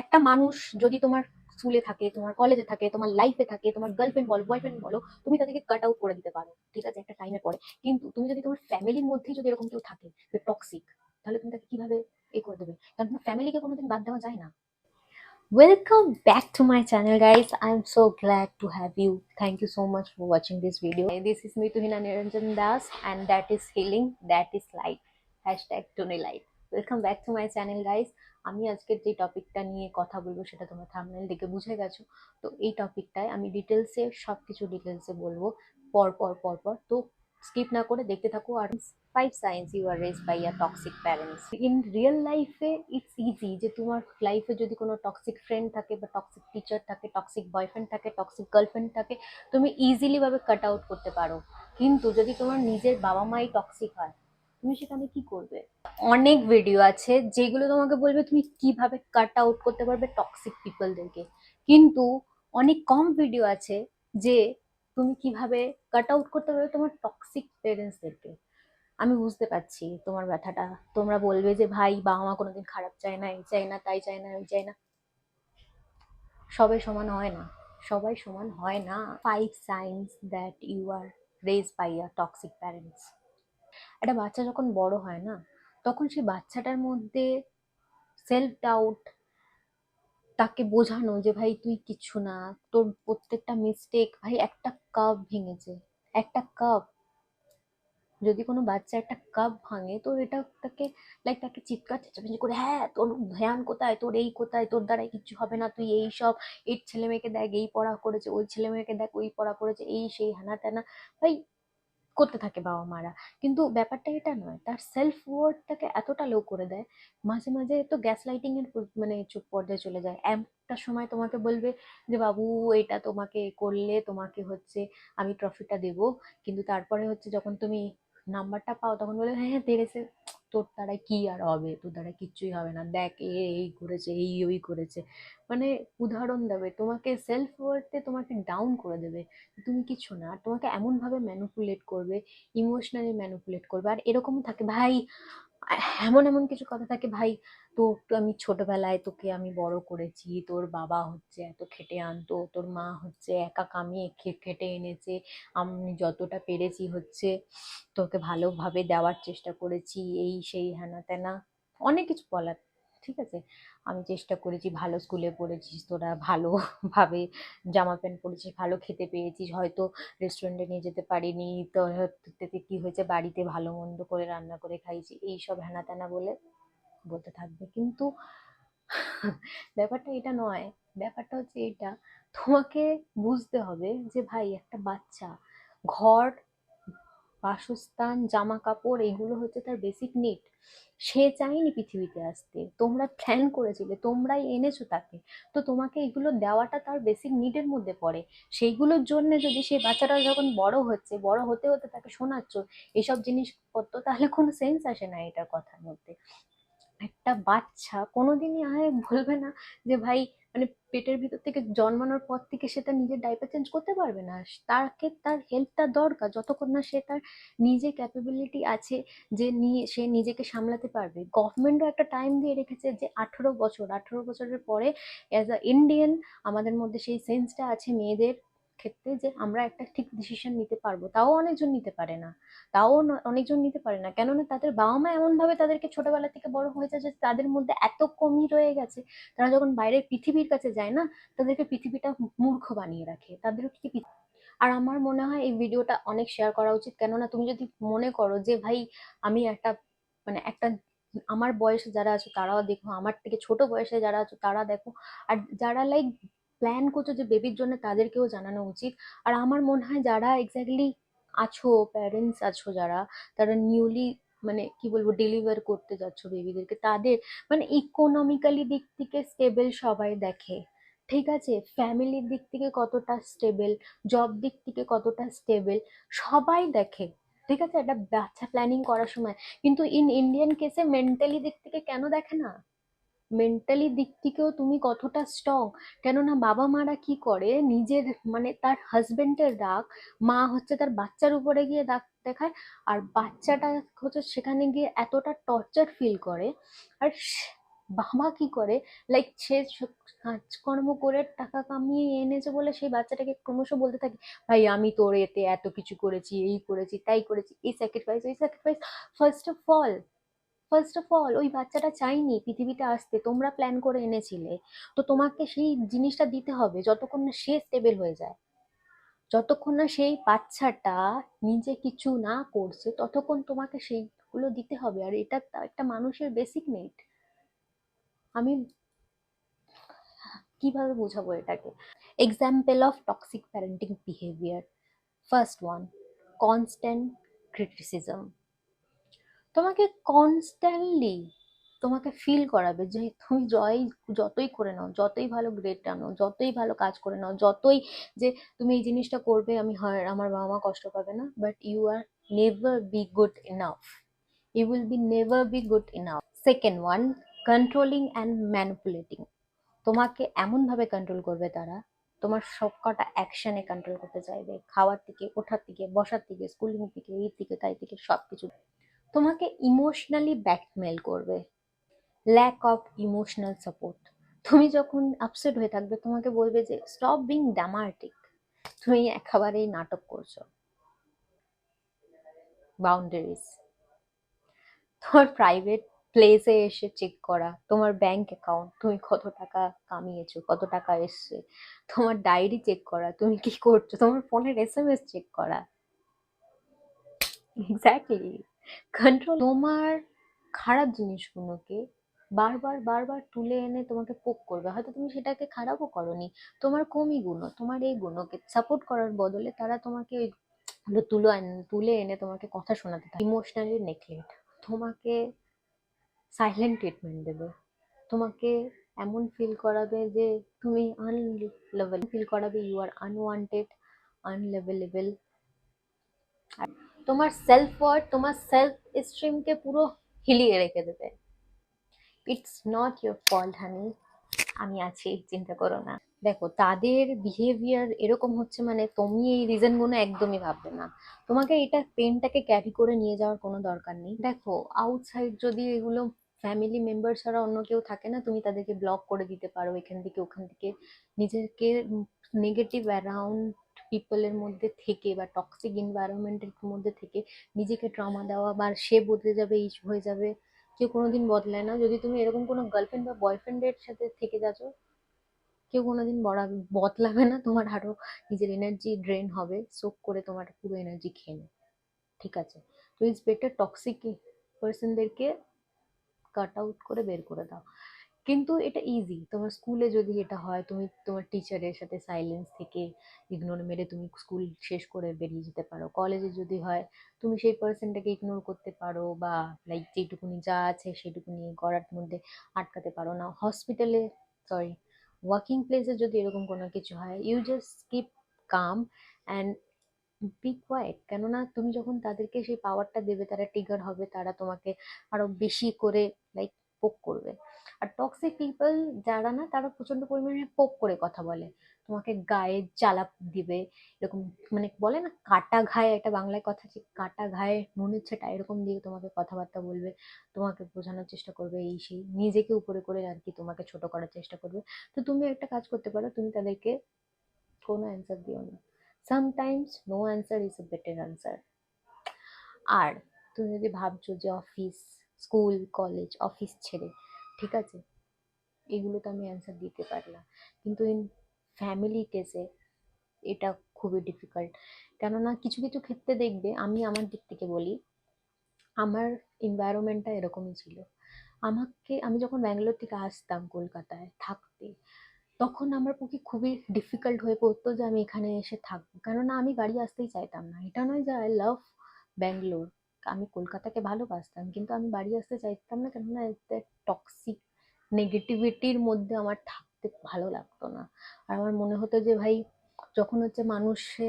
একটা মানুষ যদি তোমার স্কুলে থাকে, তোমার কলেজে থাকে, তোমার লাইফে থাকে, তোমার গার্লফ্রেন্ড বলো, বয়ফ্রেন্ড বলো, তুমি তাদেরকে কাট আউট করে দিতে পারো, ঠিক আছে, একটা টাইমের পরে। কিন্তু তুমি যদি তোমার ফ্যামিলির মধ্যেই যদি এরকম কেউ থাকে যে টক্সিক, তাহলে তুমি তাকে কিভাবে করে দেবে? কারণ তোমার ফ্যামিলিকে কোনোদিন বাদ দেওয়া যায় না। Welcome back to my channel, guys. I'm so glad to have you. Thank you so much for watching this video. This is me, Tuhina Niranjan Das, and that is healing, that is light. Hashtag Tuni Light. Welcome back to my channel, guys. আমি আজকের যে টপিকটা নিয়ে কথা বলবো সেটা তোমরা thumbnail দেখে বুঝে গেছো। তো এই টপিকটায় আমি ডিটেলসে সবকিছু ডিটেলসে বলবো, পর পর পর পর। তো স্কিপ না করে দেখতে থাকো। আর 5 signs you are raised by your toxic parents. In real life it's easy যে তোমার লাইফে যদি কোনো টক্সিক ফ্রেন্ড থাকে বা টক্সিক টিচার থাকে, টক্সিক বয়ফ্রেন্ড থাকে, টক্সিক গার্লফ্রেন্ড থাকে, তুমি ইজিলি ভাবে কাট আউট করতে পারো। কিন্তু যদি তোমার নিজের বাবা মাই টক্সিক হয়, তুমি সেখানে কি করবে? অনেক ভিডিও আছে যেগুলো তোমাকে বলবে তুমি কিভাবে কাট আউট করতে পারবে টক্সিক পিপলদেরকে, কিন্তু অনেক কম ভিডিও আছে যে তুমি কিভাবে কাট আউট করতে পারবে তোমার টক্সিক পেরেন্টসদেরকে। আমি বুঝতে পারছি তোমার ব্যথাটা। তোমরা বলবে যে ভাই বাবা মা কোনোদিন খারাপ চায় না, এই চাই না, তাই চাই না, ওই চাই না। সবাই সমান হয় না, সবাই সমান হয় না। 5 signs that you are raised by your toxic parents. একটা বাচ্চা যখন বড় হয় না, তখন সেই বাচ্চাটার মধ্যে সেলফ ডাউট, তাকে বোঝানো যে ভাই তুই কিচ্ছু না, তোর প্রত্যেকটা মিস্টেক, ভাই একটা কাপ ভেঙেছে, একটা কাপ, যদি কোনো বাচ্চা একটা কাপ ভাঙে তো এটা তাকে লাইক তাকে চিৎকার চেঁচামেচি করে, হ্যাঁ তোর ধ্যান কোথায়, তোর এই কোথায়, তোর দ্বারাই কিচ্ছু হবে না, তুই এই সব, এই ছেলে মেয়েকে দেখ এই পড়া করেছে, ওই ছেলে মেয়েকে দেখ ওই পড়া করেছে, এই সেই হেনা তেনা, ভাই করতে থাকে বাবা মারা। কিন্তু ব্যাপারটা এটা নয়, তার সেলফ ওয়ার্থটাকে এতটা লো করে দেয়। মাঝে মাঝে তো গ্যাস লাইটিং এর মানে চুপ পর্যায়ে চলে যায়। একটা সময় তোমাকে বলবে যে বাবু এটা তোমাকে করলে তোমাকে হচ্ছে আমি ট্রফিটা দেবো, কিন্তু তারপরে হচ্ছে যখন তুমি নাম্বারটা পাও তখন বলে হ্যাঁ হ্যাঁ তেরেছে, তোর দ্বারা কি আর হবে, তোর দ্বারা কিচ্ছুই হবে না, দেখ এ এই করেছে, এই ওই করেছে। মানে উদাহরণ দেবে তোমাকে, সেলফ ওয়ার্থে তোমাকে ডাউন করে দেবে, তুমি কিছু না। আর তোমাকে এমন ভাবে ম্যানুপুলেট করবে, ইমোশনালি ম্যানুপুলেট করবে। আর এরকমও থাকে ভাই, এমন এমন কিছু কথা থাকে, ভাই তো আমি ছোটবেলায় তোকে আমি বড় করেছি, তোর বাবা হচ্ছে এত খেটে আনতো, তোর মা হচ্ছে একা কামিয়ে খেটে এনেছে, আমি যতটা পেরেছি হচ্ছে তোকে ভালোভাবে দেওয়ার চেষ্টা করেছি, এই সেই হেনা তেনা, অনেক কিছু বলার। ঠিক আছে, আমি চেষ্টা করেছি, ভালো স্কুলে পড়েছিস তোরা, ভালোভাবে জামা প্যান্ট পরেছিস, ভালো খেতে পেয়েছিস, হয়তো রেস্টুরেন্টে নিয়ে যেতে পারিনি তো, তাতে কি হয়েছে, বাড়িতে ভালো মন্দ করে রান্না করে খাইছি, এইসব হেনা তেনা বলে বলতে থাকবে। কিন্তু ব্যাপারটা এটা নয়, ব্যাপারটা হচ্ছে এটা, তোমাকে বুঝতে হবে যে ভাই একটা বাচ্চা, ঘর, বাসস্থান, জামা কাপড়, এগুলো হচ্ছে তার বেসিক নিড। সে চায়নি পৃথিবীতে আসতে, তোমরা প্ল্যান করেছিলে, তোমরাই এনেছো তাকে, তো তোমাকে এগুলো দেওয়াটা তার বেসিক নিডের মধ্যে পড়ে। সেইগুলোর জন্য যদি সেই বাচ্চাটা যখন বড় হচ্ছে, বড় হতে হতে তাকে শোনাচ্ছ এইসব জিনিসপত্র, তাহলে কোনো সেন্স আসে না এটার কথার মধ্যে। একটা বাচ্চা কোনোদিনই বলবে না যে ভাই, মানে পেটের ভিতর থেকে জন্মানোর পর থেকে সে তার নিজের ডাইপার চেঞ্জ করতে পারবে না। তাকে তার হেল্পটা দরকার, যতক্ষণ না সে তার নিজে ক্যাপাবিলিটি আছে যে নিয়ে সে নিজেকে সামলাতে পারবে। গভর্নমেন্টও একটা টাইম দিয়ে রেখেছে যে 18 বছর, 18 বছরের পরে অ্যাজ আ ইন্ডিয়ান আমাদের মধ্যে সেই সেন্সটা আছে মেয়েদের ক্ষেত্রে যে আমরা একটা ঠিক ডিসিশন নিতে পারবো। তাও অনেকজন নিতে পারে না, অনেকজন নিতে পারে না, কেননা তাদের বাবা মা এমন ভাবে তাদেরকে ছোটবেলা থেকে বড় হয়েছে যে তাদের মধ্যে এত কমই রয়ে গেছে, তারা যখন বাইরের পৃথিবীর কাছে যায় না, তাদেরকে পৃথিবীটা মূর্খ বানিয়ে রাখে, তাদেরকে আর আমার মনে হয় এই ভিডিওটা অনেক শেয়ার করা উচিত। কেননা তুমি যদি মনে করো যে ভাই আমি একটা, মানে একটা, আমার বয়সে যারা আছো তারাও দেখো, আমার থেকে ছোট বয়সে যারা আছো তারা দেখো, আর যারা লাইক প্ল্যান করছো যে বেবির জন্য, তাদেরকেও জানানো উচিত। আর আমার মনে হয় যারা এক্স্যাক্টলি আছো, প্যারেন্টস আছো যারা, তারা নিউলি, মানে কি বলবো, ডেলিভার করতে যাচ্ছ বেবিদেরকে, তাদের মানে ইকোনমিক্যালি দিক থেকে স্টেবল সবাই দেখে, ঠিক আছে, ফ্যামিলির দিক থেকে কতটা স্টেবল, জব দিক থেকে কতটা স্টেবল, সবাই দেখে, ঠিক আছে, একটা বাচ্চা প্ল্যানিং করার সময়। কিন্তু ইন ইন্ডিয়ান কেসে মেন্টালি দিক থেকে কেন দেখে না? মেন্টালি দিক থেকেও তুমি কতটা স্ট্রং? কেননা বাবা মারা কি করে, নিজের মানে তার হাজবেন্ডের রাগ মা হচ্ছে তার বাচ্চার উপরে গিয়ে দাগ দেখায়, আর বাচ্চাটা হচ্ছে সেখানে গিয়ে এতটা টর্চার ফিল করে। আর বাবা কি করে, লাইক সে কাজকর্ম করে টাকা কামিয়ে এনেছে বলে সেই বাচ্চাটাকে ক্রমশ বলতে থাকে, ভাই আমি তোর এতে এত কিছু করেছি, এই করেছি তাই করেছি, এই স্যাক্রিফাইস ওই sacrifice. First of all first of all ওই বাচ্চাটা চাইনি পৃথিবীতে আসতে, তোমরা প্ল্যান করে এনেছিলে। তো তোমাকে সেই জিনিসটা দিতে হবে যতক্ষণ না সে স্টেবল হয়ে যায়, যতক্ষণ না সেই বাচ্চাটা নিজে কিছু না করছে ততক্ষণ তোমাকে সেইগুলো দিতে হবে। আর এটা একটা মানুষের বেসিক নিড। আমি কিভাবে বোঝাবো এটাকে? Example of toxic parenting behaviour, first one, constant criticism. তোমাকে কনস্ট্যান্টলি তোমাকে ফিল করাবে যে তুমি যতই করে নাও, যতই ভালো গ্রেড আনো, যতই ভালো কাজ করে নাও, যতই যে তুমি এই জিনিসটা করবে, আমি হয় আমার বাবা মা কষ্ট পাবে না, but you are never be good enough, you will be never be good enough. Second one, controlling and manipulating. তোমাকে এমন ভাবে কন্ট্রোল করবে তারা, তোমার সব কটা অ্যাকশনে কন্ট্রোল করতে চাইবে, খাওয়ার থেকে, ওঠার থেকে, বসার থেকে, স্কুলিং থেকে, এই থেকে তাই থেকে সবকিছু। তোমাকে ইমোশনালি ব্ল্যাকমেল করবে, ল্যাক অফ ইমোশনাল সাপোর্ট। তুমি যখন আপসেট হয়ে থাকবে তোমাকে বলবে যে স্টপ বিং ড্রামাটিক, তুমি একেবারেই নাটক করছো। বাউন্ডারিজ, তোমার প্রাইভেট প্লেসে এসে চেক করা, তোমার ব্যাংক অ্যাকাউন্ট, তুমি কত টাকা কামিয়েছো, কত টাকা এসছে, তোমার ডায়েরি চেক করা, তুমি কি করছো, তোমার ফোনের এসএমএস চেক করা। Exactly, control. তোমার খারাপ জিনিসগুলোকে বারবার বারবার তুলে এনে তোমাকে পোক করবে, হয়তো তুমি সেটাকে খারাপও করনি, তোমার কমি গুণ, তোমার এই গুণকে সাপোর্ট করার বদলে তারা তোমাকে ওইগুলো তুলে এনে তোমাকে কথা শোনাতে থাকে। ইমোশনালি নেগলেক্ট, তোমাকে সাইলেন্ট ট্রিটমেন্ট দেবে, তোমাকে এমন ফিল করাবে যে তুমি আনলেভেল, ফিল করাবে ইউ আর আনওয়ান্টেড, আনলেভেলেবল। তোমার সেলফ ওয়ার্থ, তোমার সেলফ এস্টিমকে পুরো হিলিয়ে রেখে দেবে। ইটস নট ইয়োর ফল্ট হানি, আমি আছি, চিন্তা করো না। দেখো তাদের বিহেভিয়ার এরকম হচ্ছে মানে তুমি এই রিজন গুলো একদমই ভাববে না, তোমাকে এটা পেনটাকে ক্যারি করে নিয়ে যাওয়ার কোনো দরকার নেই। দেখো আউটসাইড যদি এগুলো ফ্যামিলি মেম্বার ছাড়া অন্য কেউ থাকে না, তুমি তাদেরকে ব্লক করে দিতে পারো এখান থেকে ওখান থেকে, নিজেকে নেগেটিভ অ্যারাউন্ড পিপলের মধ্যে থেকে বা টক্সিক এনভায়রনমেন্টের মধ্যে থেকে নিজেকে ট্রমা দেওয়া বা সে বদলে যাবে, এই হয়ে যাবে, কেউ কোনোদিন বদলায় না। যদি তুমি এরকম কোনো গার্লফ্রেন্ড বা বয়ফ্রেন্ডের সাথে থেকে যাচ্ছ, কেউ কোনোদিন বদলাবে না, তোমার আরো নিজের এনার্জি ড্রেন হবে, সোক করে তোমার পুরো এনার্জি খেয়ে নেবে। ঠিক আছে, তো ইটস বেটার টক্সিক পার্সনদেরকে কাট আউট করে বের করে দাও। কিন্তু এটা ইজি, তোমার স্কুলে যদি এটা হয় তুমি তোমার টিচারের সাথে সাইলেন্স থেকে ইগনোর মেরে তুমি স্কুল শেষ করে বেরিয়ে যেতে পারো। কলেজে যদি হয় তুমি সেই পার্সনটাকে ইগনোর করতে পারো বা লাইক যেটুকুনি যা আছে সেটুকুনি করার মধ্যে আটকাতে পারো না। হসপিটালে, সরি, ওয়ার্কিং প্লেসে যদি এরকম কোনো কিছু হয়, you just keep calm and be quiet. কেননা তুমি যখন তাদেরকে সেই পাওয়ারটা দেবে তারা ট্রিগার হবে, তারা তোমাকে আরো বেশি করে লাইক পোক করবে। আর টক্সিক পিপল যারা না, তারা প্রচন্ড পরিমাণে পোক করে কথা বলে, তোমাকে গায়ে জ্বালা দিবে, এরকম মানে বলে না কাটা ঘায়ে, একটা বাংলায় কথা আছে, কাটা ঘায়ে নুনের ছেটা, এরকম দিয়ে তোমাকে কথাবার্তা বলবে, তোমাকে বোঝানোর চেষ্টা করবে, এই সেই নিজেকে উপরে করে আর কি তোমাকে ছোট করার চেষ্টা করবে। তো তুমি একটা কাজ করতে পারো, তুমি তাদেরকে কোনো অ্যান্সার দিও না। Sometimes no answer is a better answer. আর তুমি যদি ভাবছো যে অফিস, স্কুল, কলেজ, অফিস ছেড়ে, ঠিক আছে এগুলো তো আমি অ্যান্সার দিতে পারলাম, কিন্তু ইন ফ্যামিলি কেসে এটা খুবই ডিফিকাল্ট। কেননা কিছু কিছু ক্ষেত্রে দেখবে, আমি আমার দিক থেকে বলি, আমার এনভায়রনমেন্টটা এরকমই ছিল। আমি যখন ব্যাঙ্গালোর থেকে আসতাম কলকাতায় থাকতে, তখন আমার পক্ষে খুবই ডিফিকাল্ট হয়ে পড়তো যে আমি এখানে এসে থাকবো, কেননা আমি বাড়ি আসতেই চাইতাম না। এটা নয় যে আই লাভ ব্যাঙ্গালোর, আমি কলকাতাকে ভালোবাসতাম, কিন্তু আমি বাড়ি আসতে চাইতাম না, কেননা এতে টক্সিক নেগেটিভিটির মধ্যে আমার থাকতে ভালো লাগতো না। আর আমার মনে হতো যে ভাই, যখন হচ্ছে মানুষে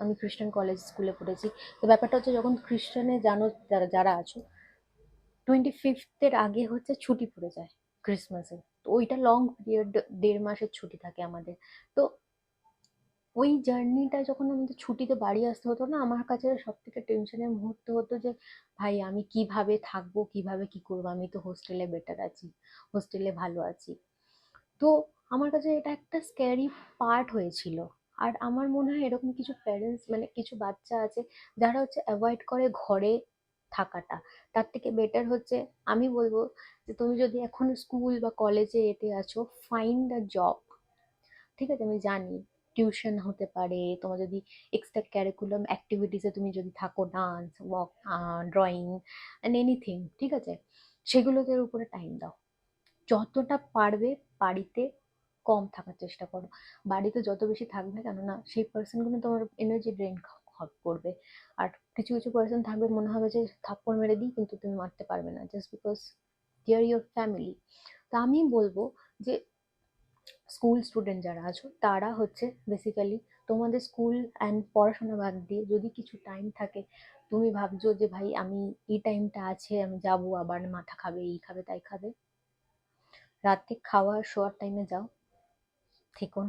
আমি খ্রিস্টান কলেজ স্কুলে পড়েছি, তো ব্যাপারটা হচ্ছে যখন খ্রিস্টানে জানো, যারা যারা আছো, 25th আগে হচ্ছে ছুটি পড়ে যায় ক্রিসমাসে, তো ওইটা লং পিরিয়ড, 1.5 মাসের ছুটি থাকে আমাদের। তো ওই জার্নিটা যখন আমাদের ছুটিতে বাড়ি আসতে হতো না, আমার কাছে সব থেকে টেনশনের মুহূর্ত হতো যে ভাই আমি কিভাবে থাকবো, কিভাবে কি করবো, আমি তো হোস্টেলে বেটার আছি, হোস্টেলে ভালো আছি। তো আমার কাছে এটা একটা স্ক্যারি পার্ট হয়েছিল। আর আমার মনে হয় এরকম কিছু প্যারেন্টস মানে কিছু বাচ্চা আছে যারা হচ্ছে অ্যাভয়েড করে ঘরে থাকাটা। তার থেকে বেটার হচ্ছে, আমি বলবো যে তুমি যদি এখন স্কুল বা কলেজে এতে আছো, ফাইন্ড আ জব। ঠিক আছে, আমি জানি টিউশন হতে পারে, তোমার যদি এক্সট্রা ক্যারিকুলাম অ্যাক্টিভিটিসে তুমি যদি থাকো, dance, walk, drawing and anything, ঠিক আছে, সেগুলোতে উপরে টাইম দাও। যতটা পারবে বাড়িতে কম থাকার চেষ্টা করো। বাড়িতে যত বেশি থাকবে, কেননা সেই পার্সনগুলো তোমার এনার্জি ড্রেন করবে। আর কিছু কিছু পার্সন থাকবে মনে হবে যে থাপ্পড় মেরে দিই, কিন্তু তুমি মারতে পারবে না, just because they are your family. তা আমি বলবো যে স্কুল স্টুডেন্ট যারা আছো তারা হচ্ছে বেসিক্যালি তোমাদের স্কুল অ্যান্ড পড়াশোনা বাদ দিয়ে যদি কিছু টাইম থাকে, তুমি ভাবছো যে ভাই আমি এই টাইমটা আছে আমি যাবো, আবার মাথা খাবে, এই খাবে, তাই খাবে, রাতে খাওয়া শোয়ার টাইমে যাও, থেকো,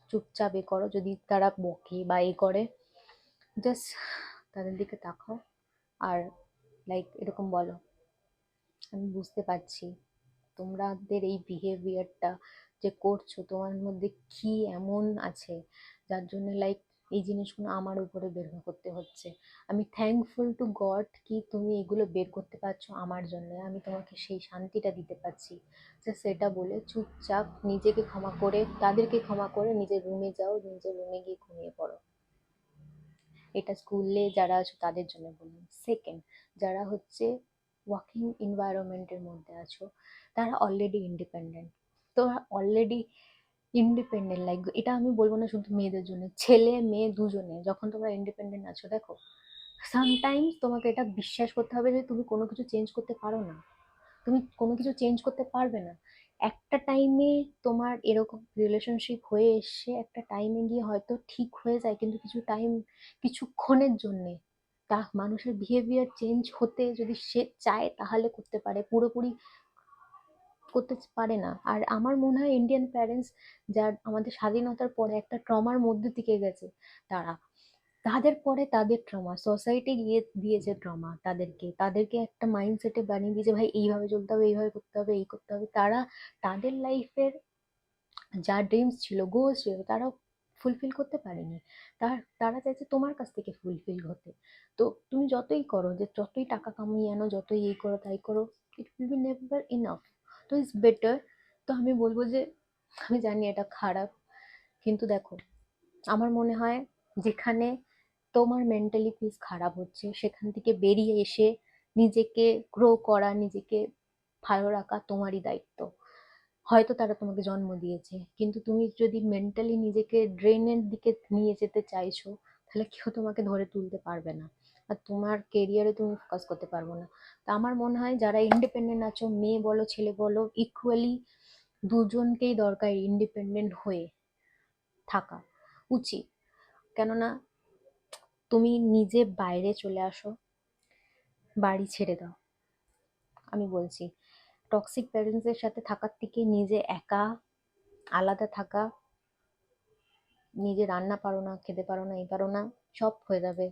চুপচাপ এ করো। যদি তারা বকে বা এ করে, জাস্ট তাদের দিকে তাকাও আর লাইক এরকম বলো, আমি বুঝতে পারছি তোমাদের এই বিহেভিয়ারটা যে করছো, তোমার মধ্যে কি এমন আছে যার জন্য লাইক এই জিনিসগুলো আমার উপরে বের করতে হচ্ছে। আমি থ্যাঙ্কফুল টু গড কি তুমি এগুলো বের করতে পারছো আমার জন্য, আমি তোমাকে সেই শান্তিটা দিতে পারছি। যে সেটা বলে চুপচাপ নিজেকে ক্ষমা করে, তাদেরকে ক্ষমা করে নিজের রুমে যাও, নিজের রুমে গিয়ে ঘুমিয়ে পড়ো। এটা স্কুলে যারা আছো তাদের জন্য বললাম। সেকেন্ড, যারা হচ্ছে ওয়ার্কিং এনভায়রনমেন্টের মধ্যে আছো, তারা অলরেডি ইন্ডিপেন্ডেন্ট। তো অলরেডি ইন্ডিপেন্ডেন্ট, লাইক এটা আমি বলবো না শুধু মেয়েদের জন্য, ছেলে মেয়ে দুজনে যখন তোমরা ইন্ডিপেন্ডেন্ট আছো, দেখো সামটাইমস তোমাকে এটা বিশ্বাস করতে হবে যে তুমি কোনো কিছু চেঞ্জ করতে পারো না, তুমি কোনো কিছু চেঞ্জ করতে পারবে না। একটা টাইমে তোমার এরকম রিলেশনশিপ হয়ে এসে একটা টাইমে গিয়ে হয়তো ঠিক হয়ে যায়, কিন্তু কিছু টাইম, কিছুক্ষণের জন্যে তা মানুষের বিহেভিয়ার চেঞ্জ হতে যদি সে চায় তাহলে করতে পারে, পুরোপুরি করতে পারে না। আর আমার মনে হয় ইন্ডিয়ান প্যারেন্টস যার আমাদের স্বাধীনতার পরে একটা ট্রমার মধ্যে থেকে গেছে, তারা তাদের পরে তাদের ট্রমা সোসাইটি গিয়ে দিয়েছে, ট্রমা তাদেরকে তাদেরকে একটা মাইন্ডসেটে বানিয়ে দিয়েছে ভাই এইভাবে চলতে হবে, এইভাবে করতে হবে, এই করতে হবে। তারা তাদের লাইফের যা ড্রিমস ছিল, গোলস ছিল, তারা ফুলফিল করতে পারেনি। তারা চাইছে তোমার কাছ থেকে ফুলফিল হতে। তো তুমি যতই করো, যে যতই টাকা কামিয়ে আনো, যতই এই করো তাই করো, ইট উইল বি নেভার ইনাফ। তো ইটস বেটার। তো আমি বলবো যে, আমি জানি এটা খারাপ, কিন্তু দেখো আমার মনে হয় যেখানে তোমার মেন্টালি পিস খারাপ হচ্ছে সেখান থেকে বেরিয়ে এসে নিজেকে গ্রো করা, নিজেকে ভালো রাখা তোমারই দায়িত্ব। হয়তো তারা তোমাকে জন্ম দিয়েছে, কিন্তু তুমি যদি মেন্টালি নিজেকে ড্রেনের দিকে নিয়ে যেতে চাইছো, তাহলে কেউ তোমাকে ধরে তুলতে পারবে না, আর তোমার কেরিয়ারে তুমি ফোকাস করতে পারবো না। তা আমার মনে হয় যারা ইন্ডিপেন্ডেন্ট আছো, মেয়ে বলো ছেলে বলো, ইকুয়ালি দুজনকেই দরকার ইন্ডিপেন্ডেন্ট হয়ে থাকা উচিত। কেননা তুমি নিজে বাইরে চলে আসো, বাড়ি ছেড়ে দাও। আমি বলছি টক্সিক প্যারেন্টসের সাথে থাকার থেকে নিজে একা আলাদা থাকা, নিজে রান্না পারো না, খেতে পারো না, এই পারো না, সব হয়ে যাবে,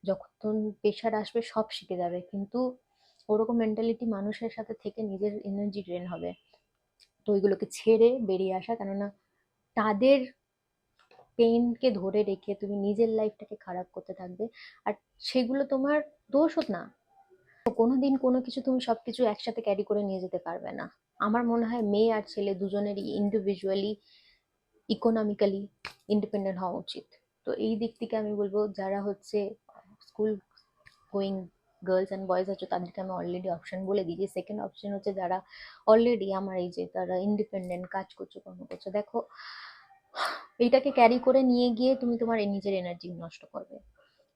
যখন প্রেশার আসবে সব শিখে যাবে, কিন্তু ওরকম মেন্টালিটি মানুষের সাথে থেকে নিজের এনার্জি ড্রেন হবে। তো ওইগুলোকে ছেড়ে বেরিয়ে আসা, কেননা তাদের পেইনকে ধরে রেখে তুমি নিজের লাইফটাকে খারাপ করতে থাকবে। আর সেগুলো তোমার দোষও না, কোনোদিন কোনো কিছু তুমি সবকিছু একসাথে ক্যারি করে নিয়ে যেতে পারবে না। আমার মনে হয় মেয়ে আর ছেলে দুজনেরই ইন্ডিভিজুয়ালি ইকোনমিক্যালি ইন্ডিপেন্ডেন্ট হওয়া উচিত। তো এই দিক থেকে আমি বলবো যারা হচ্ছে school going girls and boys আছে তাদেরকে আমি অলরেডি অপশন বলে দিয়েছি। সেকেন্ড অপশন হচ্ছে যারা অলরেডি আমার এই যে তারা ইন্ডিপেন্ডেন্ট কাজ করছো, কর্ম করছো, দেখো এইটাকে ক্যারি করে নিয়ে গিয়ে তুমি তোমার এই নিজের এনার্জি নষ্ট করবে।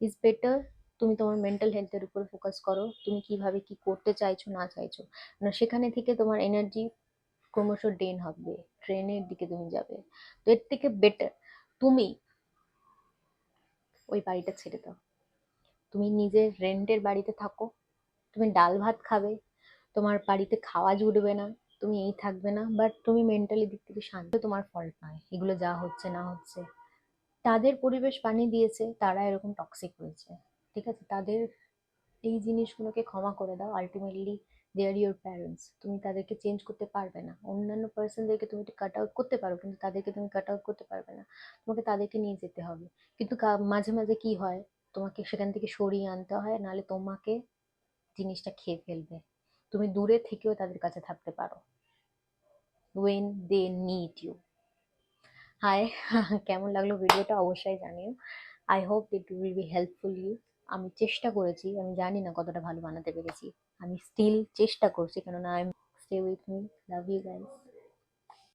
ইজ বেটার তুমি তোমার মেন্টাল হেলথের উপর ফোকাস করো, তুমি কিভাবে কি করতে চাইছো না চাইছো, না সেখানে থেকে তোমার এনার্জি ক্রমশ ড্রেন হবে, ট্রেনের দিকে তুমি যাবে। তো এর থেকে বেটার তুমি ওই বাড়িটা ছেড়ে দাও, তুমি নিজের রেন্টের বাড়িতে থাকো, তুমি ডাল ভাত খাবে, তোমার বাড়িতে খাওয়া জুটবে না, তুমি এই থাকবে না, বাট তুমি মেন্টালি দিক থেকে শান্ত, তোমার ফল্ট নয় এগুলো যা হচ্ছে না হচ্ছে। তাদের পরিবেশ বানিয়ে দিয়েছে, তারা এরকম টক্সিক হয়েছে। ঠিক আছে, তাদের এই জিনিসগুলোকে ক্ষমা করে দাও। Ultimately they are your parents, তুমি তাদেরকে চেঞ্জ করতে পারবে না। অন্যান্য পার্সনদেরকে তুমি কাট আউট করতে পারো, কিন্তু তাদেরকে তুমি কাট আউট করতে পারবে না। তোমাকে তাদেরকে নিয়ে যেতে হবে। কিন্তু মাঝে মাঝে কি হয়, তোমাকে সেখান থেকে সরিয়ে আনতে হয়, নাহলে তোমাকে জিনিসটা খেয়ে ফেলবে। তুমি দূরে থেকেও তাদের কাছে থাকতে পারো when they need you. Hi, কেমন লাগলো ভিডিওটা অবশ্যই জানিও। I hope it will be helpful you. আমি চেষ্টা করেছি, আমি জানি না কতটা ভালো বানাতে পেরেছি। আমি স্টিল চেষ্টা করছি, কেননা I am stay with me. Love you guys.